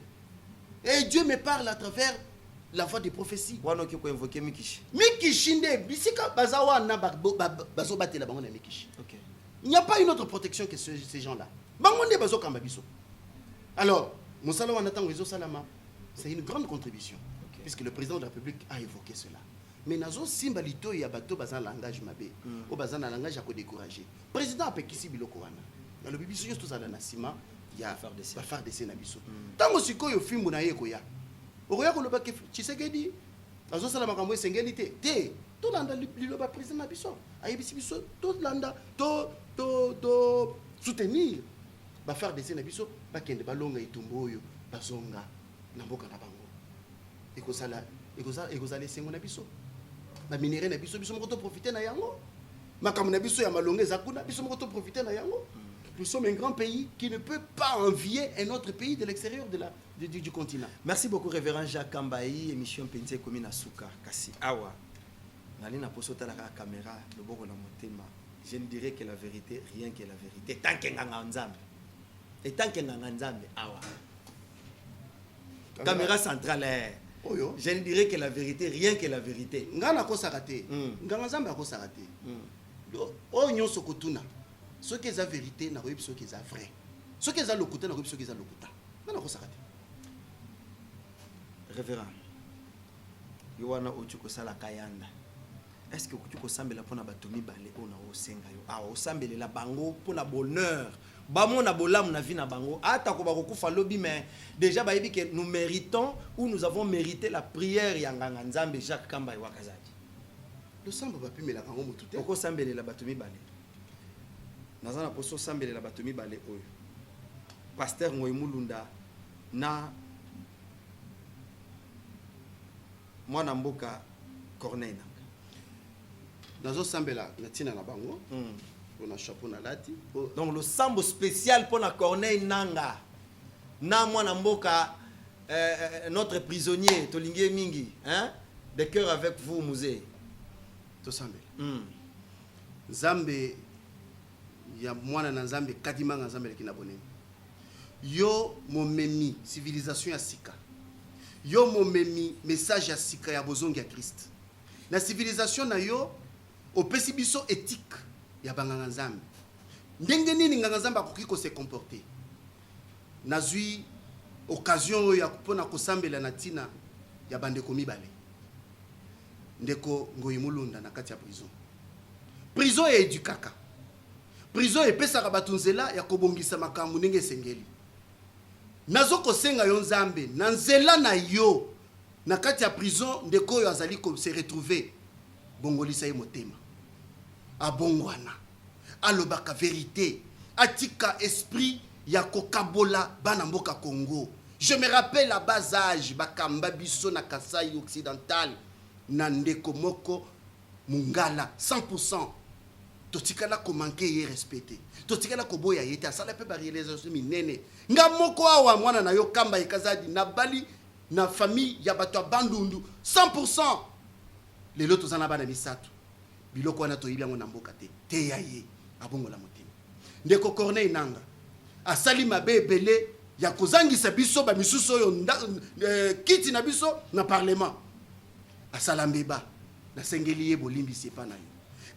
Et Dieu me parle à travers la voix des prophéties. Wana ki ko invoquer Mikishi. Mikishi nde bisika bazawa na bazo batela bango na Mikishi. Il n'y a pas une autre protection que ces gens-là. Bango nde bazo kamba biso. Alors, Moussala wana tango ezo salama, c'est une grande contribution puisque le président de la République a évoqué cela. Mais nazo simba lito ya bato bazana langage mabe, o bazana langage ko décourager. Président a pekisi biloko wana. Na le bibiso yosto zala na sima ya ba FARDC na biso. Tango sikoyo fimbu na ye koya. Okoya koloba ke Tshisekedi azosala makambo esengeli te tolanda liloba président na biso ayebisi biso tolanda to soutenir ba FARDC na biso bakende balonga itumbo oyo bazonga na mboka na bango ekozala esengo na biso ba minere na biso moko to profiter na yango makambo na biso ya malonga eza kuna biso moko to profiter na yango Nous sommes un grand pays qui ne peut pas envier un autre pays de l'extérieur du continent. Merci beaucoup, révérend Jacques Kambaï. Émission Penté Komina Souka. Kassi Awa. Nalina Posota la caméra, le bon motema. Je ne dirais que la vérité, rien que la vérité. Tant qu'il y a un ensemble. Et tant qu'il y a un ensemble, awa. Caméra centrale. Oyo. Je ne dirais que la vérité, rien que la vérité. Ngana ko sarate. Ngana nzambe ko sarate. O nyonso kotuna. Ce qui est la vérité, na koyebi ce qui est vrai. Ce qui est lokuta na koyebi ce qui est lokuta. Ngana ko sarate. Révérend. Yowana ochuko sala kayanda. Est-ce que tu peux sambela pona batomi balé ona osenga yo ah osambela la bango pona bonheur ba mona bolam na vie na bango ata ko ba ko kufa lobi mais déjà ba yebi que nous méritons ou nous avons mérité la prière ya nganga nzambe Jacques Kambaï wakazadi le sambo ba pimela kango mutute ko sambela la batomi balé nazana poso sambela la batomi balé oyo pasteur Ngoyi Mulunda na mwana mboka Corneille. Nazo sambela na tina na bango on a chapeau na lati donc le sambo spécial pour la Corneille Nanga na mwana mboka notre prisonnier Tolingue Mingi hein de cœur avec vous musée to sambela Nzambe ya mwana na Nzambe kadima nga Nzambe kina bonene yo momemi civilisation ya sika yo momemi message ya sika ya bozongi ya Christ na civilisation na yo opesi biso éthique ya banganga Nzambe ndenge nini nganga Nzambe akoki ko se comporter nazui occasion ya kupona kosambela na tina ya bandeko mibale ndeko Ngoyi Mulunda na kati ya prison ya edukaka prison epesaka bato nzela ya kobongisa makambo ndenge esengeli nazo kosenga yo Nzambe na nzela na yo na kati ya prison ndeko oyo azali ko se retrouver bongolisa ye motema abongwana alobaka vérité atika esprit ya kokabola bana mboka Congo. Je me rappelle à bas âge bakamba biso na Kasai occidental na ndeko moko Mungala 100% totikala ko manquer ye respecté totikala ko boya yete asala pe ba réalisation minene nga moko awa mwana na yo Kamba ekazadi na bali na famille ya bato bandundu 100% lelo tozana bana misatu biloko wana toyibi yango na mboka te ya ye abongola motema ndeko Corneille Nanga asali mabe ebele ya kozangisa biso ba misusu oyo kiti na biso na parlement asala mbeba na sengeli ye bolimbisi epa na yo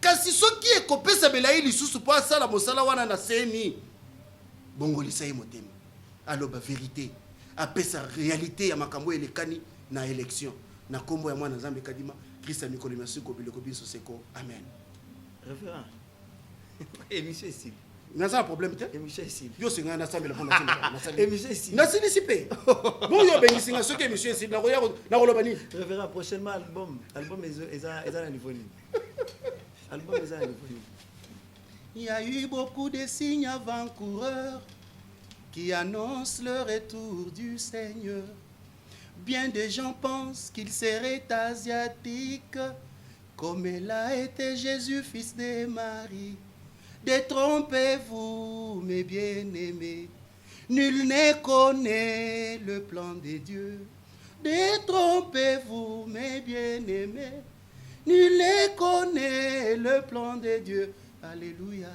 kasi soki ekopesa belayi lisusu po asala mosala wana na seni bongolisa ye motema aloba vérité apesa réalité ya makambo elekani na élection na kombo ya mwana Nzambe kadima Christ amikolo merci ko biloko biso seko amen. Révérend émission ici naza un problème te émission ici yo singa na sambela pona tina émission ici na sili sipe bon yo bengi singa soki émission ici na koloba ni Révérend prochainement album eza na niveau ni album eza na niveau ni. Il y a eu beaucoup de signes avant-coureurs qui annoncent le retour du Seigneur. Bien des gens pensent qu'il serait asiatique, comme il a été Jésus, fils de Marie. Détrompez-vous, mes bien-aimés, nul ne connaît le plan de Dieu. Détrompez-vous, mes bien-aimés, nul ne connaît le plan de Dieu. Alléluia.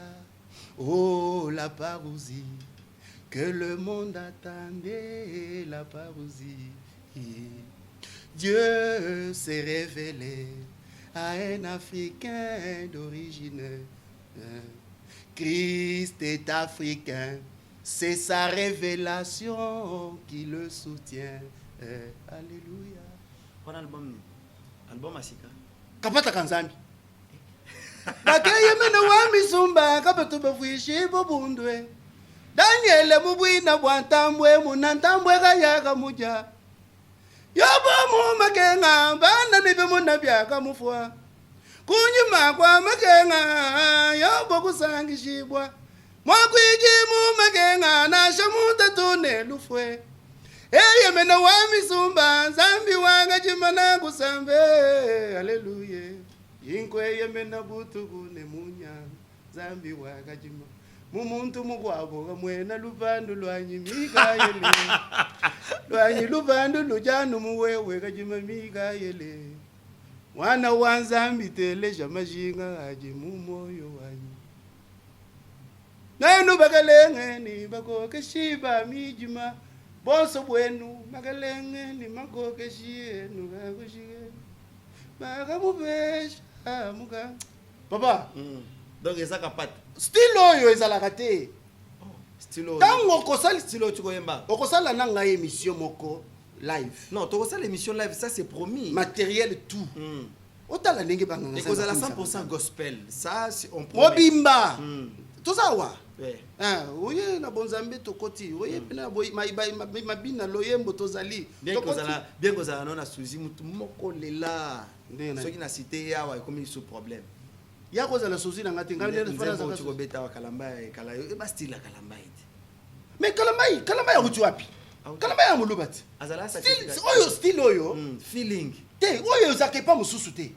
Oh, la parousie que le monde attendait, la parousie. Dieu s'est révélé à un Africain d'origine. Christ est africain, c'est sa révélation qui le soutient. Alléluia. Bon album asika. Kapata kanzambi. Bakeye mena wa misumba kapeto befuishi bobundwe. Daniel mubwina bwantambwe munantambwe kayaka muja. Yobo mu makenga bana nibe munabyaka mufwa. Kunyuma kwa makenga yobo kusangishibwa. Mwakwiji mu makenga na shamuta tune lufwe. Eye mena wa misumba zambi wanga jimana kusambe. Haleluya. Inkwe yemena butugu ne munya zambi wanga jima. mumuntu mukwabo mwena luvando lwanyi mikayele lwanyi luvando lujanu muwewe kajima mikayele mwana wanzambi teleja majinga aje mumoyo wanyi nanu bakalengeni bakoke shiba mijima bonso bwenu bakalengeni makoke shienu kakushike bakamubesha muka papa donc eza kapata style oyo ezalaka te style ntango okosala style oyo tikoyemba okosala na ngai émission moko live non tokosala l'émission live ça c'est promis matériel tout otala ndenge banganga ekozala 100% gospel ça on promet mobimba tozawa ouais oye na bonzambe tokoti oye pena mabina loyembo tozali bien kozala non na suzi mutu moko lela soki na cité yawa ekomi sous problème ya kozala suzi na ngati ngai nzembo tukobeta wa kalamba ekala yo ba style kalamba ite mais kalamba ya kutu wapi kalamba ya mulubati azala sa style oyo feeling te oyo zake pa mususu te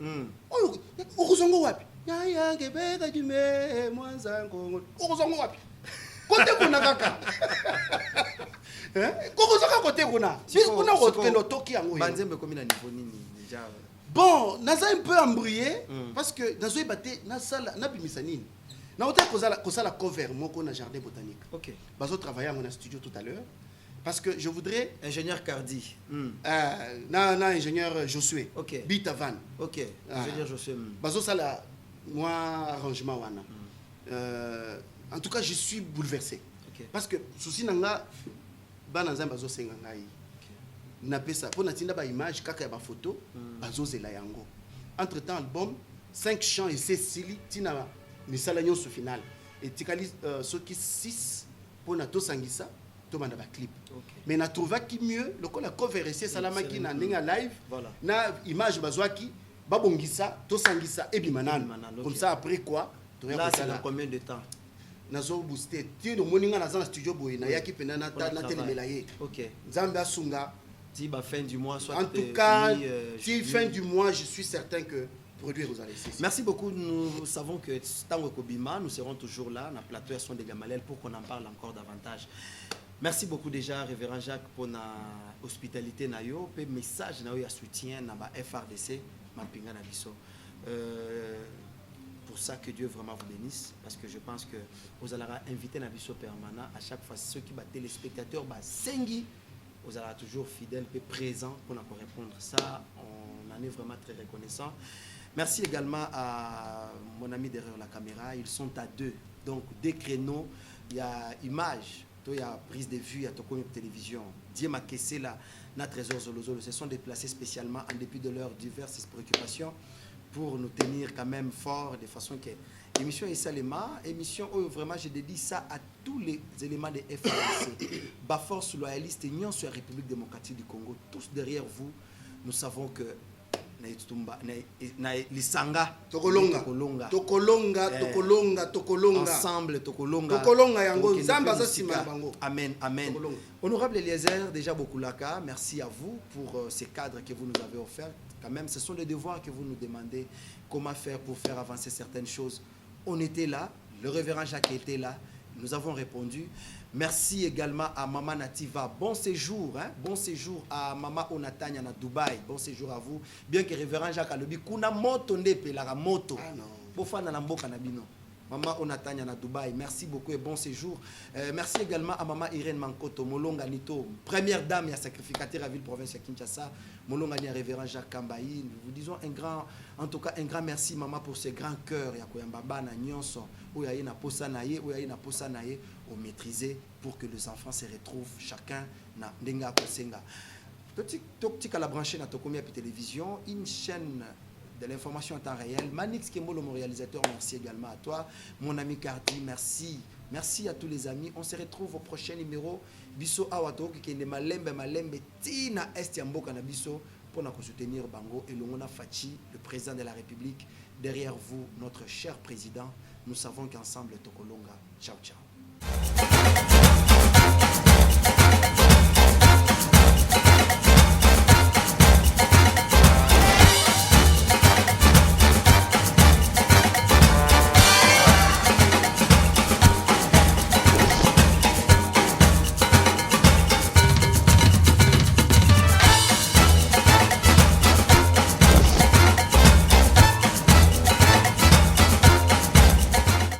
oyo ukuzongo wapi yaya gebeka jime mwanza ngongo ukuzongo wapi kote kuna kaka ukuzonga kote kuna kuna kokendo toki yango banzembe komi na niveau nini déjà bon naza un peu embrouillé parce que nazo ebate na sala na bimisa nini na hôtel kosala cover moko na jardin botanique OK bazo travailler en studio tout à l'heure parce que je voudrais ingénieur Cardi na ingénieur Josué OK Bitavan OK ingénieur Josué bazo sala moi arrangement wana en tout cas je suis bouleversé parce que souci nanga bana nzambe bazo senga ngai na pesa pour na tinda ba image kaka ya ba photo bazo zela yango entre temps album 5 chants et 6 sili tina misala nyonso final et tikali soki 6 pour na to sangisa to banda ba clip mais na trouvaki mieux lokola cover essayer salamaki na ndinga live na image bazwaki babongisa to sangisa ebimanana comme ça après quoi là c'est dans combien de temps nazo booster ti no moninga na za studio boy na yaki pena na telemela ye OK nzambe asunga ti ba fin du mois soit en tout cas ti fin du mois je suis certain que produire vous allez ici. Merci beaucoup. Nous savons que Tango Kobima, nous serons toujours là, dans le plateau à Son de Gamaliel, pour qu'on en parle encore davantage. Merci beaucoup déjà, Révérend Jacques, pour la hospitalité, nayo, pe message nayo ya soutien na ba FRDC, ma pinga na biso. Pour ça que Dieu vraiment vous bénisse, parce que je pense que vous allez inviter na biso permanent à chaque fois ceux qui battent téléspectateurs, ba sengi, vous allez toujours fidèles et présents pour nous répondre. Ça, on en est vraiment très reconnaissant. Merci également à mon ami derrière la caméra. Ils sont à deux. Donc, des créneaux, il y a image, il y a prise de vue, il y a télévision. Dieu m'a caissé là, na trésor Zolozolo. Se sont déplacés spécialement en dépit de leurs diverses préoccupations pour nous tenir quand même fort de façon que l'émission est Salema, émission où vraiment je dédie ça à tous les éléments de FRDC. Bas force loyaliste, union sur la République démocratique du Congo, tous derrière vous. Nous savons que lisanga tokolonga ensemble tokolonga yango nzamba za sima bango amen amen. Honorable Eliezer déjà Bokulaka, merci à vous pour ces cadres que vous nous avez offerts. Quand même ce sont des devoirs que vous nous demandez, comment faire pour faire avancer certaines choses. On était là, le révérend Jacques était là, nous avons répondu. Merci également à Maman Nativa. Bon séjour, hein? Bon séjour à Maman Onatanya na Dubaï. Bon séjour à vous. Bien que révérend Jacques Alobi, kuna moto ndepe la moto. Ah non. Bofana na mboka na bino. Maman Onatanya na Dubaï. Merci beaucoup et bon séjour. Merci également à Maman Irène Mankoto, Molonga Nito, première dame et sacrificateur à ville province de Kinshasa. Molonga ni révérend Jacques Kambaï. Nous vous disons en tout cas un grand merci Maman pour ce grand cœur ya koyambaba na nyonso. Oyaye na posa na ye, oyaye na posa na ye, au maîtriser pour que les enfants se retrouvent chacun na ndenga kosenga. Toki la brancher na Tokomi télévision, une chaîne de l'information en temps réel. Manix Kembolo, mon réalisateur, merci également à toi. Mon ami Cardi, merci. Merci à tous les amis. On se retrouve au prochain numéro. Biso Awato, qui est malembe tina est mboka na biso pour nous soutenir Bango et Longona Fachi, le président de la République. Derrière vous, notre cher président. Nous savons qu'ensemble, Tokolonga. Ciao, ciao.